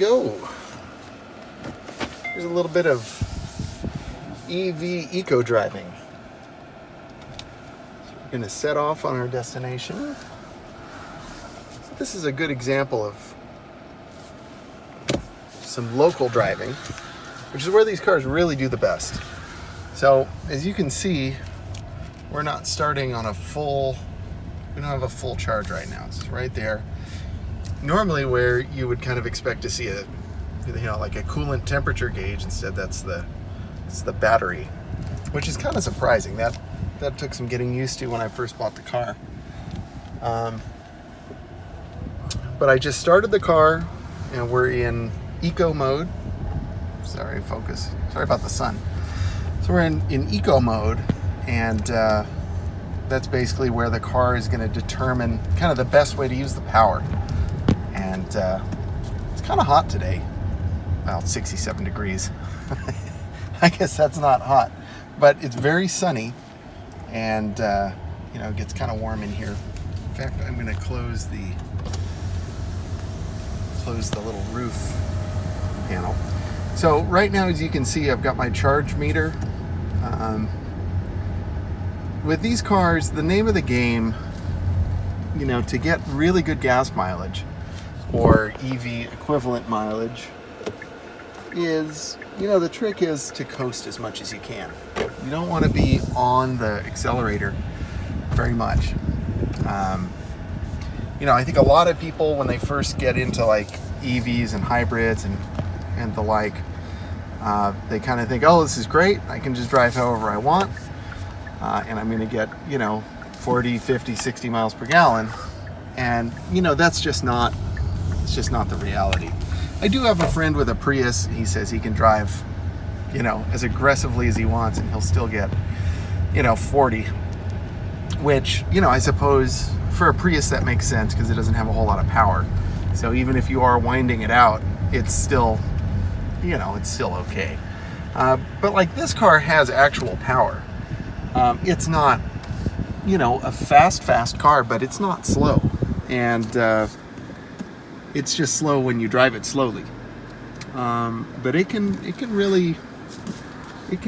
go. Here's a little bit of EV eco driving. So we're going to set off on our destination. So this is a good example of some local driving, which is where these cars really do the best. So as you can see, we're not starting on we don't have a full charge right now. It's right there. Normally where you would kind of expect to see like a coolant temperature gauge, instead it's the battery, which is kind of surprising. That took some getting used to when I first bought the car. But I just started the car and we're in eco mode. Sorry, focus. Sorry about the sun. So we're in eco mode, and that's basically where the car is going to determine kind of the best way to use the power. And it's kind of hot today. Well, it's 67 degrees. I guess that's not hot, but it's very sunny, and it gets kind of warm in here. In fact, I'm going to close the little roof panel. So right now, as you can see, I've got my charge meter. With these cars, the name of the game, to get really good gas mileage or EV equivalent mileage is, the trick is to coast as much as you can. You don't want to be on the accelerator very much. I think a lot of people, when they first get into like EVs and hybrids and the like, they kind of think, oh, this is great. I can just drive however I want. And I'm going to get, 40, 50, 60 miles per gallon. And, that's just not the reality. I do have a friend with a Prius. He says he can drive, as aggressively as he wants, and he'll still get, 40, which, I suppose for a Prius that makes sense because it doesn't have a whole lot of power. So even if you are winding it out, it's still, it's still okay. But like this car has actual power. It's not, a fast car, but it's not slow. And it's just slow when you drive it slowly. But it can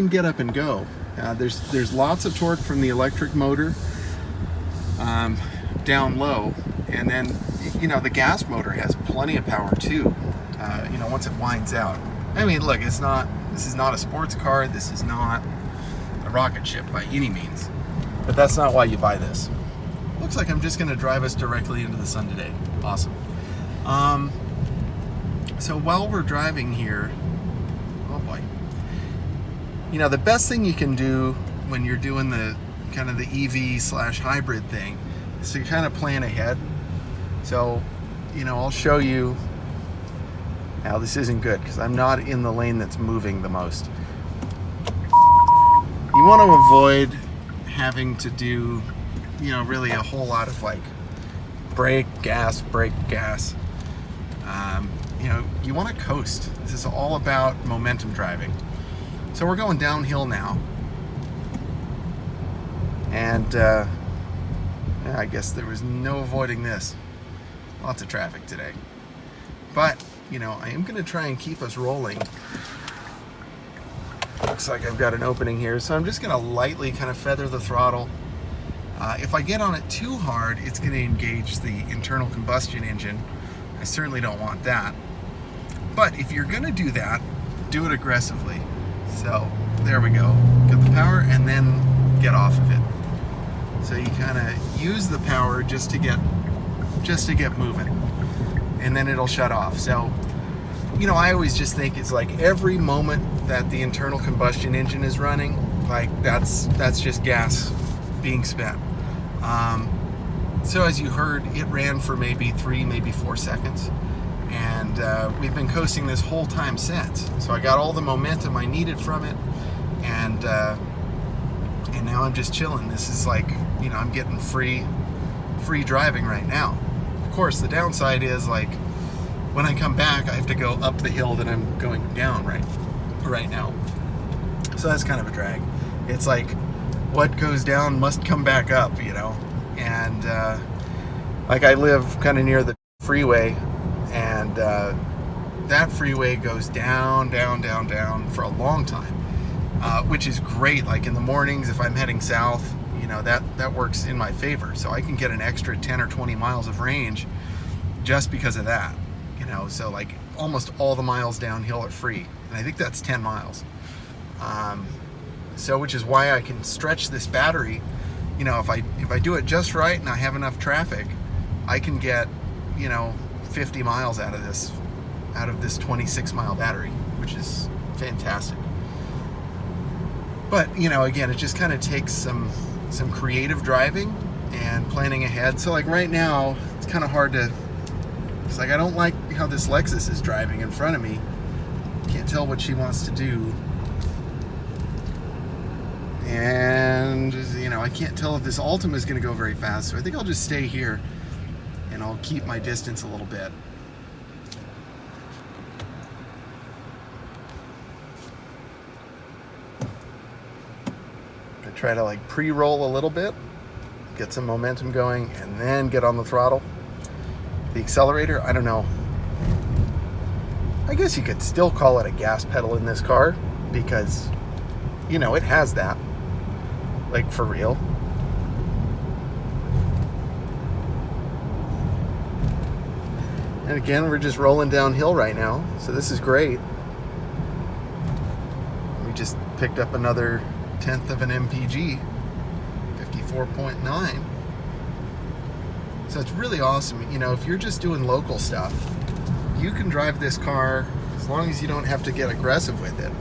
get up and go. There's lots of torque from the electric motor down low. And then, the gas motor has plenty of power too, once it winds out. I mean, look, this is not a sports car. This is not a rocket ship by any means. But that's not why you buy this. Looks like I'm just going to drive us directly into the sun today. Awesome. So while we're driving here, oh boy. The best thing you can do when you're doing the kind of the EV/hybrid thing is to kind of plan ahead. So, I'll show you. Now this isn't good because I'm not in the lane that's moving the most. You want to avoid having to do, really a whole lot of like brake, gas. You want to coast. This is all about momentum driving. So we're going downhill now. And I guess there was no avoiding this. Lots of traffic today. But, I am going to try and keep us rolling. Looks like I've got an opening here, so I'm just going to lightly kind of feather the throttle. If I get on it too hard, it's going to engage the internal combustion engine. I certainly don't want that. But if you're going to do that, do it aggressively. So there we go. Get the power and then get off of it. So you kind of use the power just to get moving, and then it'll shut off. So, I always just think it's like every moment that the internal combustion engine is running, like that's just gas being spent. So as you heard, it ran for maybe 3, maybe 4 seconds, and we've been coasting this whole time since. So I got all the momentum I needed from it, and now I'm just chilling. This is like, I'm getting free driving right now. Of course, the downside is like when I come back, I have to go up the hill that I'm going down right now. So that's kind of a drag. It's like what goes down must come back up, and like I live kind of near the freeway, and that freeway goes down, down, down, down for a long time, which is great. Like in the mornings, if I'm heading south, you know, that works in my favor. So I can get an extra 10 or 20 miles of range just because of that, you know. So like almost all the miles downhill are free, and I think that's 10 miles. So which is why I can stretch this battery. You know, if I do it just right and I have enough traffic, I can get, you know, 50 miles out of this 26-mile battery, which is fantastic. But, you know, again, it just kind of takes some creative driving and planning ahead. So like right now, it's kind of hard to, it's like I don't like how this Lexus is driving in front of me. Can't tell what she wants to do. And, you know, I can't tell if this Optima is going to go very fast, so I think I'll just stay here and I'll keep my distance a little bit. I try to like pre-roll a little bit, get some momentum going, and then get on the throttle. The accelerator, I don't know. I guess you could still call it a gas pedal in this car because, you know, it has that. Like, for real. And again, we're just rolling downhill right now, so this is great. We just picked up another 1/10 of an MPGe, 54.9. So it's really awesome. You know, if you're just doing local stuff, you can drive this car, as long as you don't have to get aggressive with it,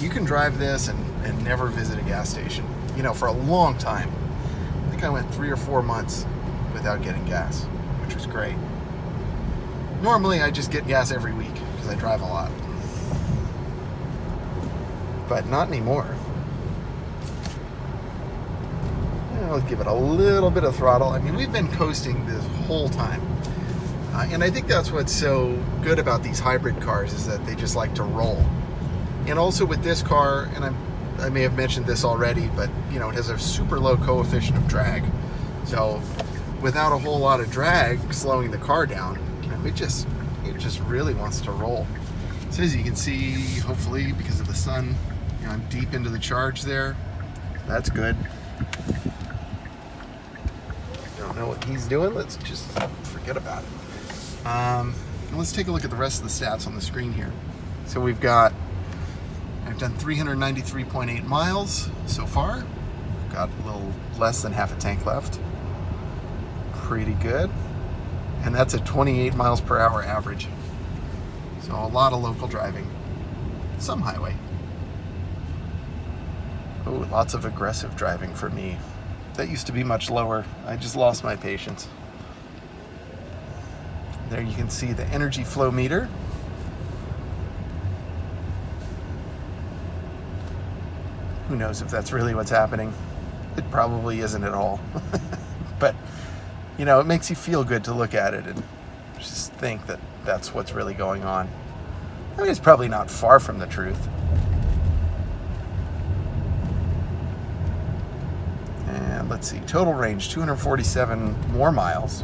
you can drive this and never visit a gas station, you know, for a long time. I think I went 3 or 4 months without getting gas, which was great. Normally I just get gas every week because I drive a lot, but not anymore. I'll give it a little bit of throttle. I mean, we've been coasting this whole time. And I think that's what's so good about these hybrid cars, is that they just like to roll. And also with this car, and I may have mentioned this already, but you know, it has a super low coefficient of drag. So without a whole lot of drag slowing the car down, you know, it just really wants to roll. So as you can see, hopefully because of the sun, you know, I'm deep into the charge there. That's good. Don't know what he's doing. Let's just forget about it. Let's take a look at the rest of the stats on the screen here. So I've done 393.8 miles so far. Got a little less than half a tank left. Pretty good. And that's a 28 miles per hour average. So a lot of local driving. Some highway. Oh, lots of aggressive driving for me. That used to be much lower. I just lost my patience. There you can see the energy flow meter. Who knows if that's really what's happening? It probably isn't at all. But, you know, it makes you feel good to look at it and just think that that's what's really going on. I mean, it's probably not far from the truth. And let's see, total range, 247 more miles.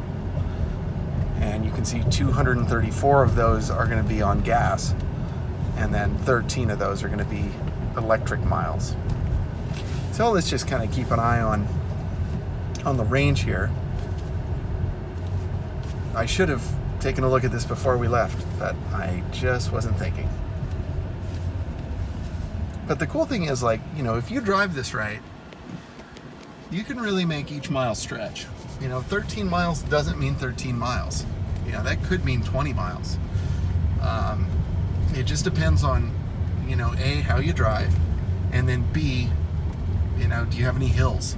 And you can see 234 of those are going to be on gas. And then 13 of those are going to be electric miles. So let's just kind of keep an eye on the range here. I should have taken a look at this before we left, but I just wasn't thinking. But the cool thing is, like, you know, if you drive this right, you can really make each mile stretch. You know, 13 miles doesn't mean 13 miles. You know, that could mean 20 miles. It just depends on, you know, A, how you drive, and then B, you know, do you have any hills?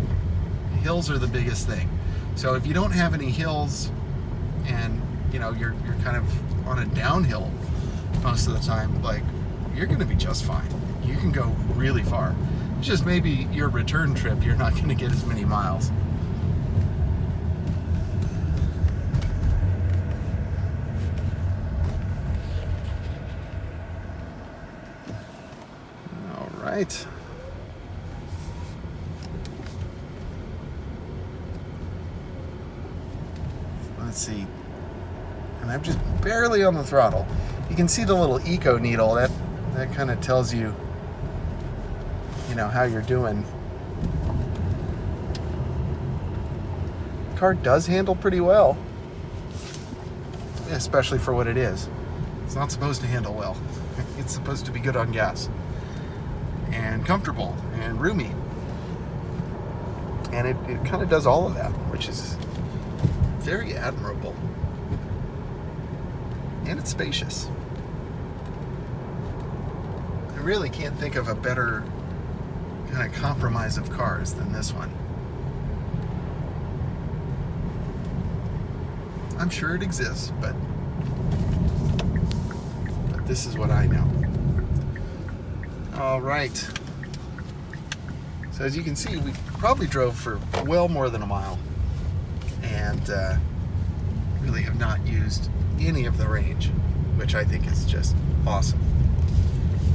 Hills are the biggest thing. So if you don't have any hills and, you know, you're kind of on a downhill most of the time, like, you're going to be just fine. You can go really far. It's just maybe your return trip, you're not going to get as many miles. All right. Let's see. and I'm just barely on the throttle. You can see the little eco needle. That kind of tells you, how you're doing. The car does handle pretty well, especially for what it is. It's not supposed to handle well. It's supposed to be good on gas and comfortable and roomy. And it kind of does all of that, which is very admirable. And it's spacious. I really can't think of a better kind of compromise of cars than this one. I'm sure it exists, but this is what I know. All right. So as you can see, we probably drove for well more than a mile, and really have not used any of the range, which I think is just awesome.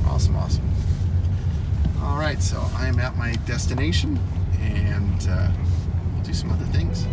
Awesome. All right, so I am at my destination, and we'll do some other things.